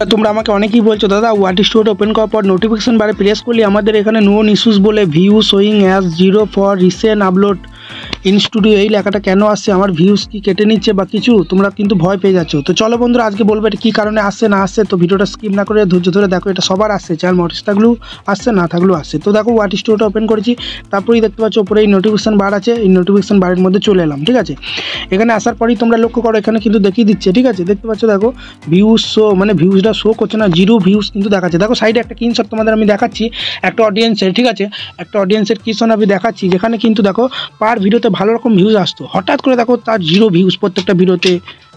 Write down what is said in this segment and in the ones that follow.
তোমরা আমাকে অনেকেই বলছো দাদা ওয়াটি স্টুডিও ওপেন করার পর নোটিফিকেশন বারে প্রেস করলে আমাদের এখানে নোন ইস্যুস বলে view showing as 0 for recent upload in studio এই লেখাটা কেন আসছে, আমার ভিউজ কি কেটে নিচ্ছে বা কিছু, তোমরা কিন্তু ভয় পেয়ে যাচ্ছ। তো চলো বন্ধুরা আজকে বলবো এটা কী কারণে আসছে না আসছে। তো ভিডিওটা স্কিপ না করে ধৈর্য ধরে দেখো, এটা সবার আসছে, চ্যানেল নোটিস থাকলেও আসছে না থাকলেও আসছে। তো দেখো ওয়াটি স্টুডিওটা ওপেন করেছি, তারপরেই দেখতে পাচ্ছ ওপরে এই নোটিফিকেশন বার আছে, এই নোটিফিকেশন বারের মধ্যে চলে এলাম। ঠিক আছে, এখানে আসার পরেই তোমরা লক্ষ্য করো এখানে কিন্তু দেখিয়ে দিচ্ছে। ঠিক আছে, দেখতে পাচ্ছ দেখো ভিউজ শো মানে ভিউজটা শো করছে না, 0 ভিউজ কিন্তু দেখাচ্ছে। দেখো সাইডে একটা স্ক্রিনশট তোমাদের আমি দেখাচ্ছি একটা অডিয়েন্সের। ঠিক আছে, একটা অডিয়েন্সের স্ক্রিনশট আমি দেখাচ্ছি, যেখানে কিন্তু দেখো পার ভিডিওতে ভালো রকম ভিউজ আসতো, হঠাৎ করে দেখো তার 0 ভিউজ, প্রত্যেকটা ভিডিওতে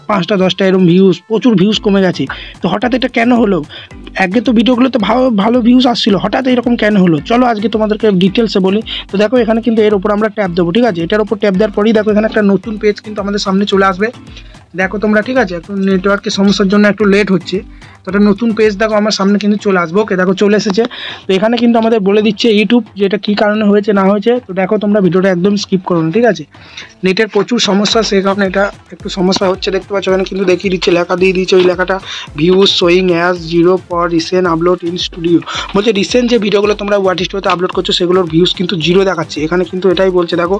5টা 10টা এরকম ভিউজ, প্রচুর ভিউজ কমে গেছে। তো হঠাৎ এটা কেন হলো? আগে তো ভিডিওগুলোতে ভালো ভিউজ আসছিল, হঠাৎ এরকম কেন হলো? চলো আজকে তোমাদেরকে ডিটেলসে বলি। তো দেখো এখানে কিন্তু এর উপর আমরা ট্যাপ দেবো। ঠিক আছে, এটার উপর ট্যাপ দেওয়ার পরেই দেখো এখানে একটা নতুন পেজ কিন্তু আমাদের সামনে চলে আসবে। দেখো তোমরা, ঠিক আছে, একটু নেটওয়ার্কের সমস্যার জন্য একটু লেট হচ্ছে, তো একটা নতুন পেজ দেখো আমার সামনে কিন্তু চলে আসবো। ওকে দেখো চলে এসেছে। তো এখানে কিন্তু আমাদের বলে দিচ্ছে ইউটিউব যে এটা কী কারণে হয়েছে না হয়েছে। তো দেখো তোমরা ভিডিওটা একদম স্কিপ করো না। ঠিক আছে, নেটের প্রচুর সমস্যা, সেই কারণে এটা একটু সমস্যা হচ্ছে। দেখতে পাচ্ছ এখানে কিন্তু দেখিয়ে দিচ্ছে, লেখা দিয়ে দিচ্ছে, ওই লেখাটা views showing as 0 for recent upload in studio. বলছে রিসেন্ট যে ভিডিওগুলো তোমরা ওয়াটি স্টুডিওতে আপলোড করছো সেগুলোর ভিউজ কিন্তু 0 দেখাচ্ছে। এখানে কিন্তু এটাই বলছে, দেখো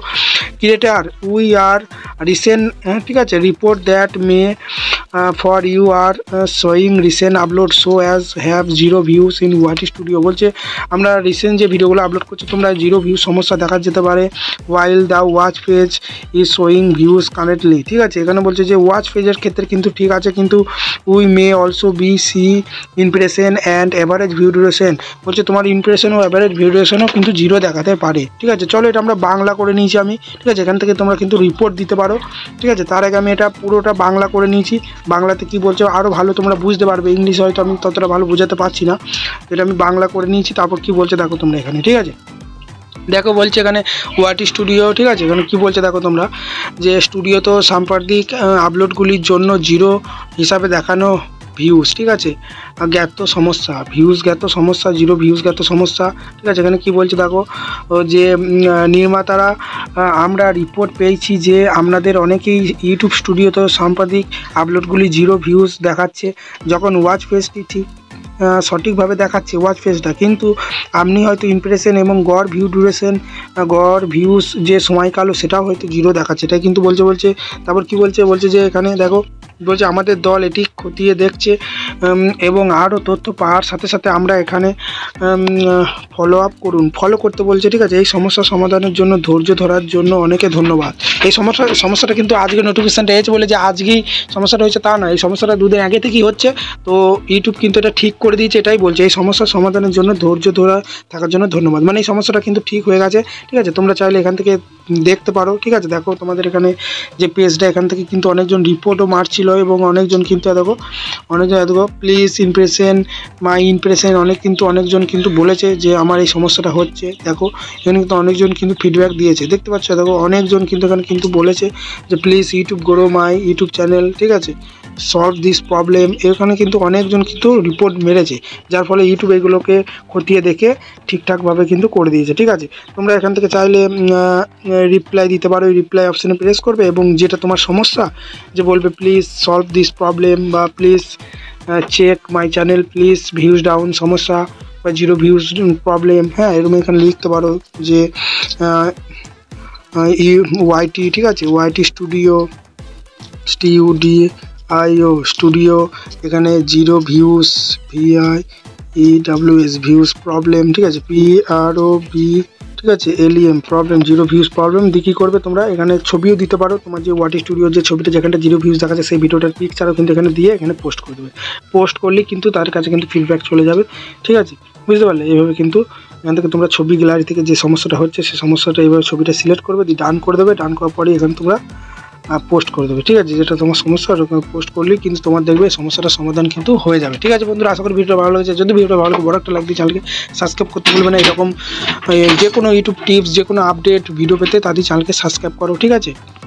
ক্রিয়েটার উই আর রিসেন্ট, ঠিক আছে, report that may for you are showing recent upload show as have 0 views in YT studio. বলছে আমরা রিসেন্ট যে ভিডিওগুলো আপলোড করছি তোমরা 0 ভিউজ সমস্যা দেখা যেতে পারে, while the watch page is showing views currently. ঠিক আছে, এখানে বলছে যে ওয়াচ পেজের ক্ষেত্রে কিন্তু ঠিক আছে, কিন্তু we may also be see impression and average view duration. বলছে তোমার ইমপ্রেশন ও অ্যাভারেজ ভিউ ডিউরেশনও কিন্তু 0 দেখাতে পারে। ঠিক আছে, চলো এটা আমরা বাংলা করে নিয়েছি আমি। ঠিক আছে, এখান থেকে তোমরা কিন্তু রিপোর্ট দিতে পারো। ঠিক আছে, তার আগে আমি এটা পুরোটা বাংলা করে নিয়েছি। বাংলাতে কি বলছে আরও ভালো তোমরা বুঝতে পারবে, ইংলিশ হয়তো আমি ততটা ভালো বোঝাতে পারছি না, এটা আমি বাংলা করে নিয়েছি। তারপর কি বলছে দেখো তোমরা এখানে। ঠিক আছে, দেখো বলছে এখানে ওয়াটি স্টুডিও। ঠিক আছে, এখানে কী বলছে দেখো তোমরা, যে স্টুডিও তো সাম্প্রতিক আপলোডগুলির জন্য 0 হিসাবে দেখানো ভিউজ। ঠিক আছে, জ্ঞাত সমস্যা, ভিউজ জ্ঞাত সমস্যা, 0 ভিউজ জ্ঞাত সমস্যা। ঠিক আছে, এখানে কি বলছে দেখো, যে নির্মাতারা আমরা রিপোর্ট পেয়েছি যে আপনাদের অনেকেই ইউটিউব স্টুডিওতে সাম্প্রতিক আপলোডগুলি 0 ভিউজ দেখাচ্ছে, যখন ওয়াচ পেজটি ঠিক সঠিকভাবে দেখাচ্ছে ওয়াচ পেজটা, কিন্তু আপনি হয়তো ইমপ্রেশন এবং গড় ভিউ ডিউরেশন, গড় ভিউজ যে সময়কালও সেটাও হয়তো 0 দেখাচ্ছে। এটাই কিন্তু বলছে। তারপর কি বলছে যে এখানে দেখো বলছে আমাদের দল এটি খতিয়ে দেখছে এবং আরও তথ্য পাওয়ার সাথে সাথে আমরা এখানে ফলো করতে বলছে। ঠিক আছে, এই সমস্যা সমাধানের জন্য ধৈর্য ধরার জন্য অনেকে ধন্যবাদ। এই সমস্যাটা কিন্তু আজকে নোটিফিকেশানটা এসেছে বলে যে আজকেই সমস্যাটা হয়েছে তা না, এই সমস্যাটা 2 দিন আগে থেকেই হচ্ছে। তো ইউটিউব কিন্তু এটা ঠিক করে দিয়েছে, এটাই বলছে এই সমস্যার সমাধানের জন্য ধৈর্য ধরা থাকার জন্য ধন্যবাদ। মানে এই সমস্যাটা কিন্তু ঠিক হয়ে গেছে। ঠিক আছে, তোমরা চাইলে এখান থেকে দেখতে পারো। ঠিক আছে, দেখো তোমাদের এখানে যে পেজটা, এখান থেকে কিন্তু অনেকজন রিপোর্টও মারছিল এবং অনেকজন কিন্তু দেখো প্লিজ ইমপ্রেশন মাই ইমপ্রেশন, অনেকজন কিন্তু বলেছে যে আমার এই সমস্যাটা হচ্ছে। দেখো এখানে কিন্তু অনেকজন কিন্তু ফিডব্যাক দিয়েছে, দেখতে পাচ্ছ। দেখো অনেকজন কিন্তু এখানে কিন্তু বলেছে যে please YouTube grow my YouTube channel. ঠিক আছে, সলভ দিস প্রবলেম। এখানে কিন্তু অনেকজন কিন্তু রিপোর্ট মেরেছে, যার ফলে ইউটিউব এগুলোকে খতিয়ে দেখে ঠিকঠাকভাবে কিন্তু করে দিয়েছে। ঠিক আছে, তোমরা এখান থেকে চাইলে রিপ্লাই দিতে পারো, এই রিপ্লাই অপশানে প্রেস করবে এবং যেটা তোমার সমস্যা যে বলবে প্লিজ সলভ দিস প্রবলেম বা please check my channel, please views down সমস্যা বা 0 ভিউজ প্রবলেম। হ্যাঁ, এরকম এখানে লিখতে পারো যে ওয়াইটি। ঠিক আছে, ওয়াইটি স্টুডিও স্টুডিও এখানে 0 ভিউজ VIEWS ভিউজ প্রবলেম। ঠিক আছে, PROB। ঠিক আছে, LEM প্রবলেম, 0 ভিউজ প্রবলেম দিয়ে কী করবে তোমরা এখানে ছবিও দিতে পারো, তোমার যে ওয়াটি স্টুডিওর যে ছবিটা যেখানটা 0 ভিউজ দেখাচ্ছে সেই ভিডিওটার পিকচারও কিন্তু এখানে দিয়ে এখানে পোস্ট করে দেবে। পোস্ট করলেই কিন্তু তার কাছে কিন্তু ফিডব্যাক চলে যাবে। ঠিক আছে, বুঝতে পারলে? এইভাবে কিন্তু এখান থেকে তোমরা ছবি গ্যালারি থেকে যে সমস্যাটা হচ্ছে সেই সমস্যাটা এইভাবে ছবিটা সিলেক্ট করবে, দিয়ে ডান করে দেবে। ডান করার পরে এখানে তোমরা পোস্ট করে দেবে। ঠিক আছে, যেটা তোমার সমস্যা ওরকম পোস্ট করলেই কিন্তু তোমার দেখবে সমস্যাটার সমাধান কিন্তু হয়ে যাবে। ঠিক আছে বন্ধুরা, আশা করি ভিডিওটা ভালো লেগেছে। যদি ভিডিওটা ভালো লাগে বড় একটা লাইক দিয়ে চ্যানেলকে সাবস্ক্রাইব করতে ভুলবে না। এরকম যে কোনো ইউটিউব টিপস, যে কোনো আপডেট ভিডিও পেতে তাদের চ্যানেলকে সাবস্ক্রাইব করো। ঠিক আছে।